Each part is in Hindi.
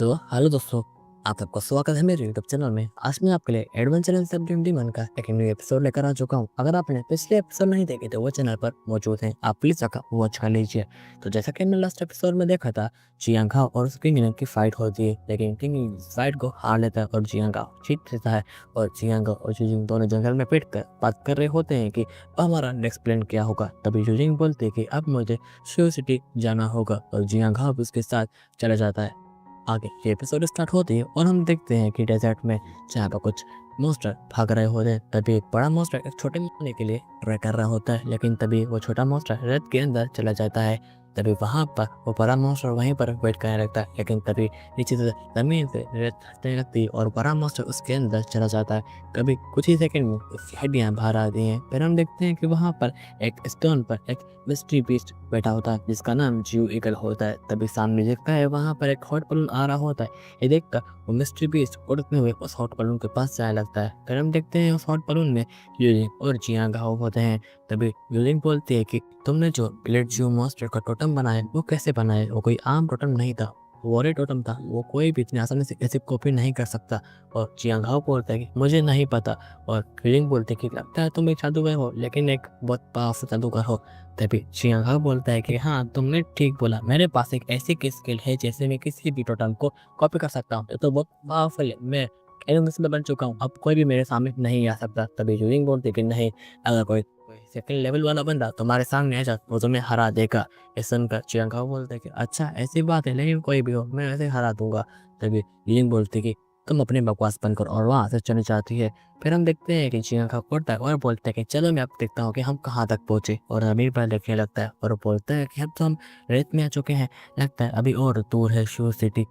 तो हेलो दोस्तों, आप सबका स्वागत है मेरे यूट्यूब चैनल में। आज मैं आपके लिए एडवेंचर इन सब ड्रीम का एक न्यू एपिसोड लेकर आ चुका हूं। अगर आपने पिछले एपिसोड नहीं देखे तो वो चैनल पर मौजूद हैं, आप प्लीज जाकर वॉच कर लीजिए। तो जैसा कि हमने लास्ट एपिसोड में देखा था, जियांग हाओ और किंग की फाइट होती है, लेकिन किंग फाइट को हार लेता है और जियांग हाओ जीत लेता है। और जियांग हाओ और जुजिंग दोनों जंगल में बैठ कर बात कर रहे होते हैं कि अब हमारा नेक्स्ट प्लान क्या होगा। तभी जुजिंग बोलते हैं कि अब मुझे शिव सिटी जाना होगा और जियांग हाओ उसके साथ चला जाता है। आगे ये एपिसोड स्टार्ट होती है और हम देखते हैं कि डेजर्ट में जहाँ पर कुछ मॉन्स्टर भाग रहे होते हैं, तभी एक बड़ा मॉन्स्टर एक छोटे होने के लिए ट्राई कर रहा होता है, लेकिन तभी वो छोटा मॉन्स्टर रेत के अंदर चला जाता है। तभी वहाँ पर वो बड़ा मॉन्स्टर वहीं पर वेट करने लगता है, लेकिन तभी नीचे से जमीन से रेत हटने लगती है और बड़ा मॉन्स्टर उसके अंदर चला जाता है। कभी कुछ ही सेकंड में उसकी हड्डियाँ बाहर आती हैं। फिर हम देखते हैं कि वहाँ पर एक स्टोन पर एक मिस्ट्री बीस्ट बैठा होता है जिसका नाम जियो ईगल होता है। तभी सामने देखता है वहाँ पर एक हॉट बलून आ रहा होता है। ये देखकर वो मिस्ट्री बीस्ट उड़ते हुए उस हॉट बलून के पास जाने लगता है। फिर हम देखते हैं उस हॉट बलून में यूजिंग और जियांग हाओ होते हैं। तभी यूजिंग बोलती है कि तुमने जो ब्लेड जियो मॉन्स्टर का टोटम बनाया वो कैसे बनाया? वो कोई आम टोटम नहीं था, वॉरे टोटम था, वो कोई भी इतनी आसानी से ऐसी कॉपी नहीं कर सकता। और जियांग हाओ बोलता है कि मुझे नहीं पता। और यूजिंग बोलते है कि लगता है तुम एक जादूगर हो, लेकिन एक बहुत पावरफुल जादूगर हो। तभी जियांग हाओ बोलता है कि हाँ, तुमने ठीक बोला, मेरे पास एक ऐसी की स्किल है जैसे मैं किसी भी टोटम को कॉपी कर सकता हूँ। ये तो बहुत पावरफुल है, मैं एनिमल्स में बन चुका हूँ, अब कोई भी मेरे सामने नहीं आ सकता। तभी यूजिंग बोलते कि नहीं, अगर कोई कोई सेकंड लेवल वाला बंदा तुम्हारे सामने आ जाए वो तुम्हें हरा देगा। ये सुनकर जियांग हाओ बोलते कि अच्छा ऐसी बात है, लेकिन कोई भी हो मैं ऐसे हरा दूंगा। तभी यूजिंग बोलती कि तुम अपने बकवास बंद करो और वहाँ से चली जाती है। फिर हम देखते हैं कि जियांग हाओ उड़ता है और बोलता है कि चलो मैं अब देखता हूँ कि हम कहाँ तक पहुँचे। और अमीर पर देखने लगता है और बोलता है कि अब तो हम रेत में आ चुके हैं, लगता है अभी और दूर है शिव सिटी।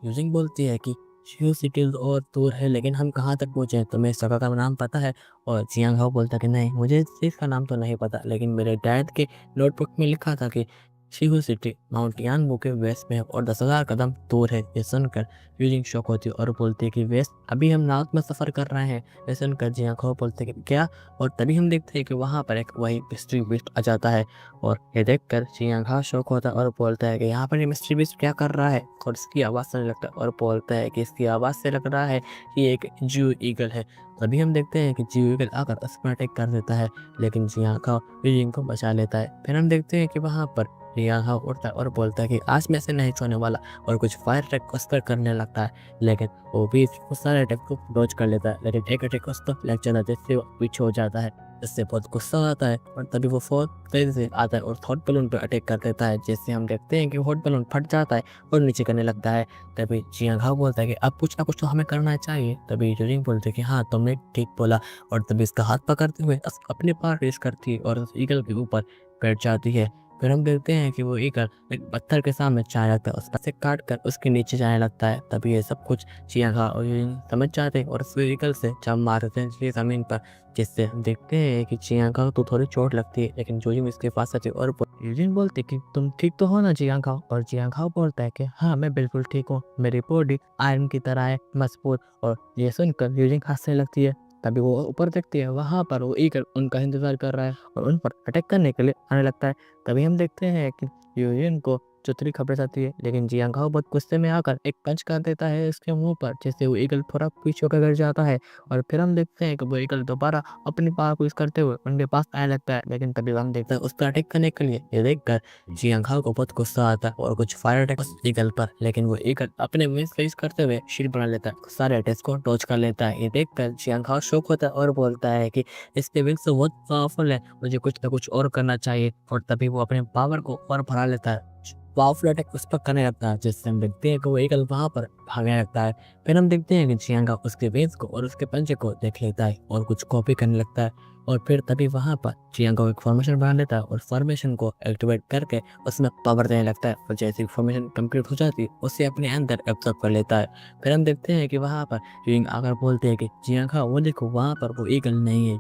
यूजिंग बोलती है कि शिव सिटी और दूर है, लेकिन हम कहाँ तक पहुँचे हैं? तुम्हें इस जगह का नाम पता है? और जियांग हाओ बोलता है कि नहीं, मुझे इस चीज़ का नाम तो नहीं पता, लेकिन मेरे डैड के नोटबुक में लिखा था कि शिव सिटी माउंट यानबू के वेस्ट में है और 10,000 कदम दूर है। ये सुनकर यूजिंग शॉक होती है और बोलती है कि वेस्ट, अभी हम नॉर्थ में सफ़र कर रहे हैं। ये सुनकर जियांग हाओ बोलते हैं कि क्या? और तभी हम देखते हैं कि वहाँ पर एक वही मिस्ट्री बीस्ट आ जाता है। और ये देखकर जियांग हाओ शॉक होता है और बोलता है कि यहाँ पर ये मिस्ट्री बीस्ट क्या कर रहा है? और इसकी आवाज़ सुनने लगता है और बोलता है कि इसकी आवाज़ से लग रहा है कि ये एक जियो ईगल है। तभी हम देखते हैं कि जियो ईगल आकर उस पर अटैक कर देता है, लेकिन जियांग हाओ यूजिंग को बचा लेता है। फिर हम देखते हैं कि वहाँ पर जियांग हाओ उठता है और बोलता है कि आज मैं से नहीं सोने वाला, और कुछ फायर अटैक उस पर करने लगता है, लेकिन वो भी उस सारे अटैक को डॉज कर लेता है, लेकिन एक अटैक उस पर लग जाता है जिससे वो पीछे हो जाता है। इससे बहुत गुस्सा आता है और तभी वो फोर्थ तेजी से आता है और हॉट बलून पर अटैक कर देता है, जिससे हम देखते हैं कि हॉट बलून फट जाता है और नीचे करने लगता है। तभी जियांग हाओ बोलता है कि अब कुछ ना कुछ तो हमें करना चाहिए। तभी यूजिंग बोलते हैं कि हाँ, तुमने ठीक बोला। और तभी इसका हाथ पकड़ते हुए अपने पार रेस करती है और उस ईगल के ऊपर बैठ जाती है। फिर हम देखते हैं कि वो ईगल एक पत्थर के सामने जाने लगता है, उस पर से काट कर उसके नीचे जाने लगता है। तभी ये सब कुछ जियांग हाओ और यूजिंग समझ जाते हैं और उस ईगल से जंप मार देते हैं जमीन पर, जिससे हम देखते हैं कि जियांग हाओ को थोड़ी चोट लगती है, लेकिन यूजिंग इसके पास आती है और यूजिंग बोलती है कि तुम ठीक तो हो ना जियांग हाओ? और जियांग हाओ बोलता है कि हाँ, मैं बिल्कुल ठीक हूँ, मेरी बॉडी आयरन की तरह है, मजबूत। और ये सुनकर यूजिंग हंसने लगती है। तभी वो ऊपर देखती है, वहाँ पर वो ईगल उनका इंतजार कर रहा है और उन पर अटैक करने के लिए आने लगता है। तभी हम देखते हैं कि यूजिन को चौथरी खबर जाती है, लेकिन जियांग हाओ बहुत गुस्से में आकर एक पंच कर देता है इसके मुंह पर, जिससे वो ईगल थोड़ा पीछे होकर गिर जाता है। और फिर हम देखते हैं कि वो ईगल दोबारा अपनी पावर को यूज करते हुए उनके पास आने लगता है, लेकिन तभी हम देखते हैं उस पर अटैक करने के लिए। ये देखकर जियांग हाओ को बहुत गुस्सा आता है और कुछ फायर अटैक उस ईगल पर, लेकिन वो ईगल अपने विंग्स का यूज करते हुए शील्ड बना लेता है, सारे अटैक्स को डॉज कर लेता है। ये देखकर जियांग हाओ शॉक होता है और बोलता है कि इसके विंग्स तो बहुत पावरफुल है, मुझे कुछ ना कुछ और करना चाहिए। और तभी वो अपने पावर को और बढ़ा लेता है, पावरफुल अटैक उस पर करने लगता है, जिससे हम देखते हैं कि वो ईगल वहां पर भागने लगता है। फिर हम देखते हैं कि जियांग हाओ उसके वेन्स को और उसके पंजे को देख लेता है और कुछ कॉपी करने लगता है। और फिर तभी वहां पर जियांग हाओ एक फॉर्मेशन बना लेता है और फॉर्मेशन को एक्टिवेट करके उसमें पावर देने लगता है, और जैसे फॉर्मेशन कंप्लीट हो जाती है उसे अपने अंदर एब्जॉर्ब कर लेता है। फिर हम देखते हैं कि वहां पर यूजिंग आकर बोलते हैं कि जियांग हाओ वो देखो, वहां पर वो ईगल नहीं है,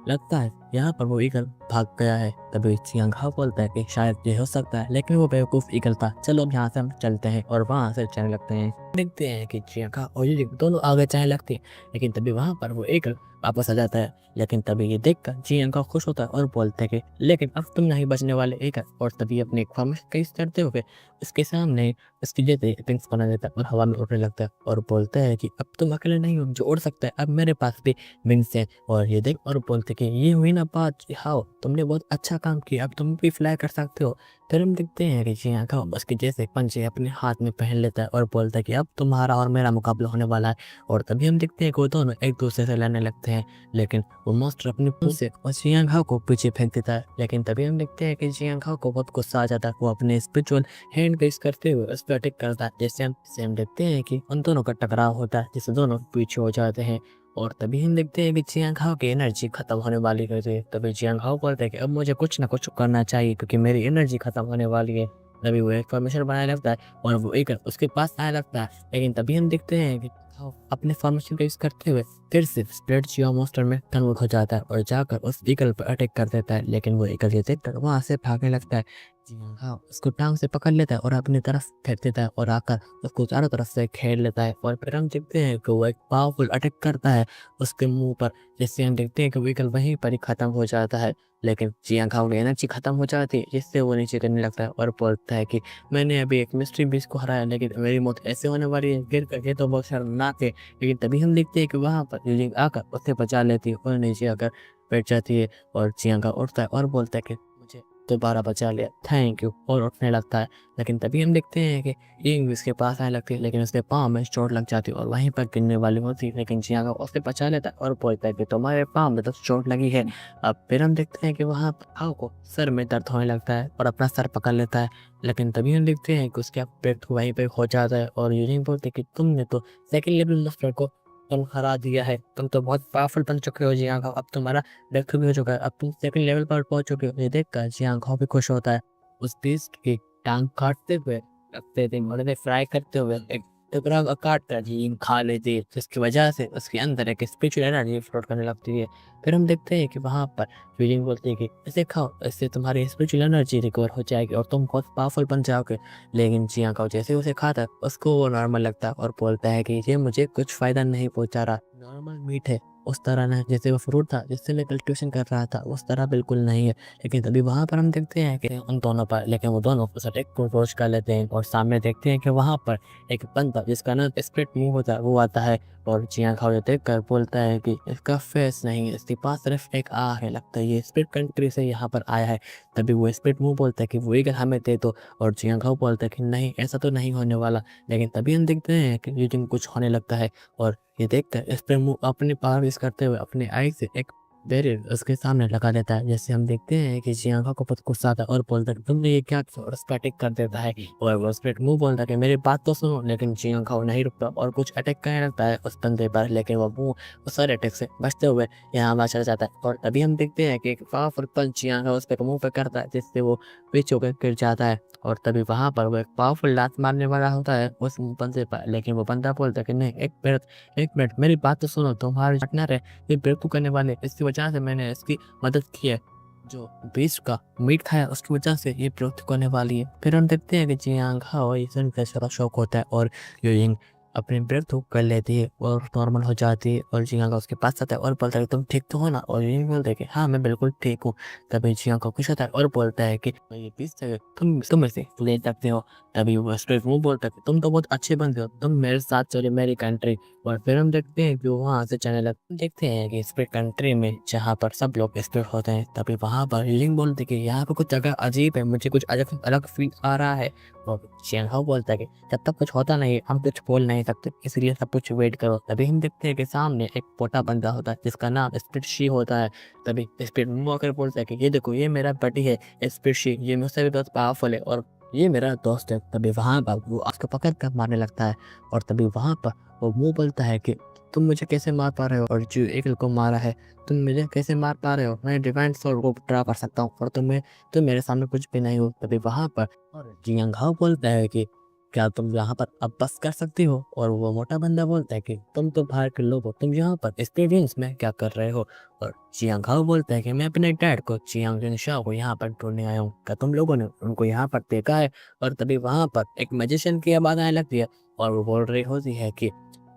लगता है यहाँ पर वो ईगल भाग गया है। तभी चियांग हाओ बोलता है कि शायद ये हो सकता है, लेकिन वो बेवकूफ़ ईगल था। चलो अब यहाँ से हम चलते हैं और वहाँ से चलने लगते हैं। देखते हैं कि चियांग हाओ और यूजिंग दोनों आगे चलने लगते हैं, लेकिन तभी वहाँ पर वो ईगल वापस आ जाता है। लेकिन तभी ये देखकर चियांग हाओ खुश होता है और बोलते हैं कि लेकिन अब तुम नहीं बचने वाले ईगल। और तभी अपने फॉर्मेशन का यूज़ करते हुए उसके सामने उसकी जैसे विंग्स बना देता है और हवा में उड़ने लगता है और बोलता है कि अब तुम अकेले नहीं हो जो उड़ सकता है, अब मेरे पास भी विंग्स हैं। और ये देख और बोलते कि ये हुई ना बात, हाओ तुमने बहुत अच्छा काम किया, अब तुम भी फ्लाई कर सकते हो। फिर हम देखते हैं कि चियांग हाओ उसके जैसे पंजे अपने हाथ में पहन लेता है और बोलता है कि अब तुम्हारा और मेरा मुकाबला होने वाला है। और तभी हम देखते हैं कि वो दोनों एक दूसरे से लड़ने लगते हैं, लेकिन वो मॉन्स्टर अपनी पूंछ से और चियांग हाओ को पीछे फेंक देता है। लेकिन तभी हम देखते हैं कि चियांग हाओ को बहुत गुस्सा आ जाता है। वो अपने स्पिरिचुअल हैंड बेस करते हुए उस पर अटैक करता है, जैसे हम देखते हैं कि उन दोनों का टकराव होता है, जिससे दोनों पीछे हो जाते हैं। और तभी हम देखते हैं कि चियांग हाओ की एनर्जी खत्म होने वाली होती है। तभी चियांग हाओ बोलते हैं कि अब मुझे कुछ ना कुछ करना चाहिए क्योंकि मेरी एनर्जी खत्म होने वाली है। तभी वो एक फॉर्मेशन बनाने लगता है और वो एक उसके पास आने लगता है। लेकिन तभी हम देखते हैं कि हाओ अपने फॉर्मेशन का यूज करते हुए फिर से स्प्लिट जियो मॉन्स्टर में कन्वर्ट हो जाता है और जाकर उस ईगल पर अटैक कर देता है। लेकिन वो ईगल ये देखकर वहां से भागने लगता है। चियांग हाओ उसको टांग से पकड़ लेता है और अपनी तरफ फेंक देता है और आकर उसको चारों तरफ से घेर लेता है। और फिर हम देखते हैं कि वो एक पावरफुल अटैक करता है उसके मुंह पर, जिससे हम देखते हैं कि व्हीकल वहीं पर ही खत्म हो जाता है। लेकिन चियांग हाओ की एनर्जी खत्म हो जाती है, जिससे वो नीचे गिरने लगता है और बोलता है कि मैंने अभी एक मिस्ट्री बीस को हराया, लेकिन मेरी मौत ऐसे होने वाली है गिर करके तो बहुत शर्मनाक है। लेकिन तभी हम देखते हैं कि वहाँ पर यूजिंग आकर उसे बचा लेती है और नीचे आकर बैठ जाती है। और चियांग हाओ उठता है और बोलता है कि मुझे दोबारा बचा लिया, थैंक यू, और उठने लगता है। लेकिन तभी हम देखते हैं कि यिंग उसके पास आने लगती है, लेकिन उसके पाँव में चोट लग जाती है और वहीं पर गिरने वाली होती है। लेकिन चियांग हाओ उसे बचा लेता है और बोलता है कि तुम्हारे पाँव में तो चोट लगी है। अब फिर हम देखते हैं कि वहाँ पर हाओ को सर में दर्द होने लगता है और अपना सर पकड़ लेता है। लेकिन तभी हम देखते हैं कि उसका पेट वहीं पे हो जाता है और यूजिंग बोलते हैं कि तुमने तो सेकंड लेवल मास्टर को तुम हरा दिया है, तुम तो बहुत पावरफुल बन चुके हो चियांग हाओ, अब तुम्हारा डेथ भी हो चुका है, अब तुम सेकंड लेवल पर पहुंच चुके हो। ये देखकर चियांग हाओ भी खुश होता है। उस बीस्ट की टांग काटते हुए रखते थे और इन्हें फ्राई करते हुए एक टुकड़ा काट कर यिंग खा लेती है, जिसकी वजह से उसके अंदर एक स्पिरिचुअल एनर्जी फ्लोट करने लगती है। फिर हम देखते हैं कि वहाँ पर यिंग बोलती है कि इसे खाओ, इससे तुम्हारी स्पिरिचुअल एनर्जी रिकवर हो जाएगी और तुम बहुत पावरफुल बन जाओगे। लेकिन चियांग हाओ जैसे उसे खाता है उसको वो नॉर्मल लगता है और बोलता है कि ये मुझे कुछ फायदा नहीं पहुंचा रहा, नॉर्मल मीट है, उस तरह ना जैसे वो फ्रूट था जिससे मैं कल्टिवेशन कर रहा था उस तरह बिल्कुल नहीं है। लेकिन तभी वहाँ पर हम देखते हैं कि उन दोनों पर, लेकिन वो दोनों उस अटैक को रोज कर लेते हैं और सामने देखते हैं कि वहाँ पर एक बंदा जिसका नाम स्प्लिट मुंह होता है वो आता है और चियांग हाओ ये देख कर बोलता है कि इसका फेस नहीं, इसके पास सिर्फ एक आँख है, लगता है ये स्प्लिट कंट्री से यहाँ पर आया है। तभी वो स्प्लिट मुंह बोलता है कि वो ईगल हमें दे दो और चियांग हाओ बोलता है कि नहीं, ऐसा तो नहीं होने वाला। लेकिन तभी हम देखते हैं कि यूजिंग कुछ होने लगता है और ये देखकर इस पे मुंह अपने पावर यूज करते हुए अपने आई से एक बैरियर उसके सामने लगा देता है। जैसे हम देखते हैं कि चियांग हाओ को बहुत गुस्सा आता है और बोलता है कि तुमने ये क्या किया, और उस पर अटैक कर देता है। और वो स्प्लिट मुंह बोलता है कि मेरी बात तो सुनो। लेकिन चियांग हाओ नहीं रुकता और कुछ अटैक करने लगता है उस बंदे पर, लेकिन वो मुंह उस सारे अटैक से बचते हुए यहाँ वहाँ चला जाता है। और तभी हम देखते हैं कि एक पावरफुल पंच चियांग हाओ उस पर मुंह पे करता है, जिससे वो पीछे होकर गिर जाता है। और तभी वहाँ पर वो एक पावरफुल लात मारने वाला होता है उस बंदे पर, लेकिन वो बंदा बोलता है कि नहीं, एक मिनट मेरी बात तो सुनो, तुम्हारे पार्टनर है ये बेवकूफ़ करने वाले, इसकी वजह से मैंने इसकी मदद की है, जो बीस्ट का मीट खाया उसकी वजह से ये बेवकूफ़ करने वाली है। फिर हम देखते हैं कि चियांग हाओ ये सुनकर थोड़ा शौक होता है और यूजिंग अपनी ब्रेक थ्रू कर लेती है और नॉर्मल हो जाती है। और चियांग हाओ उसके पास आता है और बोलता है कि तुम ठीक तो हो ना, और यूजिंग बोलता है कि हाँ मैं बिल्कुल ठीक हूँ। तभी चियांग हाओ खुश होता है और बोलता है कि ये बीस्ट है, तुम इसे ले सकते हो। तभी वो स्ट्रेट मुंह बोलता है कि तुम तो बहुत अच्छे बंदे हो, तुम मेरे साथ चलो मेरी कंट्री। और फिर हम देखते हैं कि वहाँ से चलने लगते देखते हैं कि स्प्लिट कंट्री में जहाँ पर सब लोग स्प्लिट होते हैं, तभी वहाँ पर यूजिंग बोलते हैं कि यहाँ पर कुछ जगह अजीब है, मुझे कुछ अलग अलग फील आ रहा है। और चियांग हाओ बोलता है कि जब तक कुछ होता नहीं हम कुछ बोल नहीं सकते, इसलिए सब कुछ वेट करो। तभी हम देखते हैं कि सामने एक पोटा बंदा होता है जिसका नाम स्प्लिट शी होता है। तभी स्प्लिट मुंह आकर बोलता है कि ये देखो ये मेरा बडी है स्प्लिट शी, ये मुझसे भी बहुत पावरफुल है और ये मेरा दोस्त है। तभी वहाँ पर वो उसको पकड़ कर मारने लगता है और तभी वहाँ पर वो मुंह बोलता है कि तुम मुझे कैसे मार पा रहे हो, और जो ईगल को मारा है तुम मुझे कैसे मार पा रहे हो, मैं डिवाइन सोल को ड्रा कर सकता हूँ और तुम मेरे सामने कुछ भी नहीं हो। तभी वहाँ पर और चियांग हाओ बोलता है कि क्या तुम यहाँ पर अब बस कर सकती हो? और वो मोटा बंदा बोलता है कि तुम तो बाहर के लोग हो, तुम यहाँ पर स्टेडियम्स में क्या कर रहे हो? और चियांग हाओ बोलता है कि मैं अपने डैड को चियांग जुनशाओ को यहाँ पर ढूंढने आया हूँ। क्या तुम लोगों ने उनको यहाँ पर देखा है? और तभी वहाँ पर एक मैजिशियन की आवाज़ आने लगती है और वो बोल रही होती है कि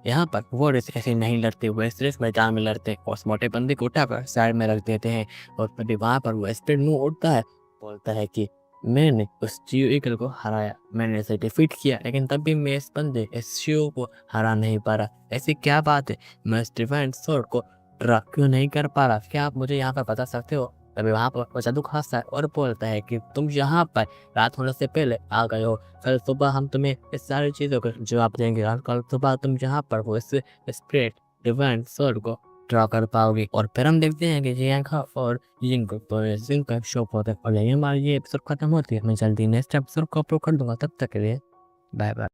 यहाँ पर वो रेस ऐसे नहीं लड़ते, वो सिर्फ मैदान में लड़ते और उस मोटे बंदे को उठाकर साइड में रख देते हैं। और तभी वहाँ पर वो स्प्रिट मुंह उठता है, बोलता है कि मैंने उस जियो ईगल को हराया, मैंने इसे डिफीट किया, लेकिन तब भी मैं इस बंदे इस शियो को हरा नहीं पा रहा। ऐसी क्या बात है, मैं इस डिवाइन स्वॉर्ड को ड्रा क्यों नहीं कर पा रहा? क्या आप मुझे यहाँ पर बता सकते हो? तभी वहाँ पर वो जादू हंसता है और बोलता है कि तुम यहाँ पर रात होने से पहले आ गए हो, कल सुबह हम तुम्हें इस सारी चीज़ों का जवाब देंगे और कल सुबह तुम यहाँ पर वो इस स्प्रिट डिवाइन स्वॉर्ड को ड्रा कर पाओगे। और फिर हम देखते हैं कि जियांग हाओ और जिंग का शो होता है और यही हमारी ये एपिसोड खत्म होती है। मैं जल्दी नेक्स्ट एपिसोड को अपलोड कर दूंगा, तब तक के लिए बाय बाय।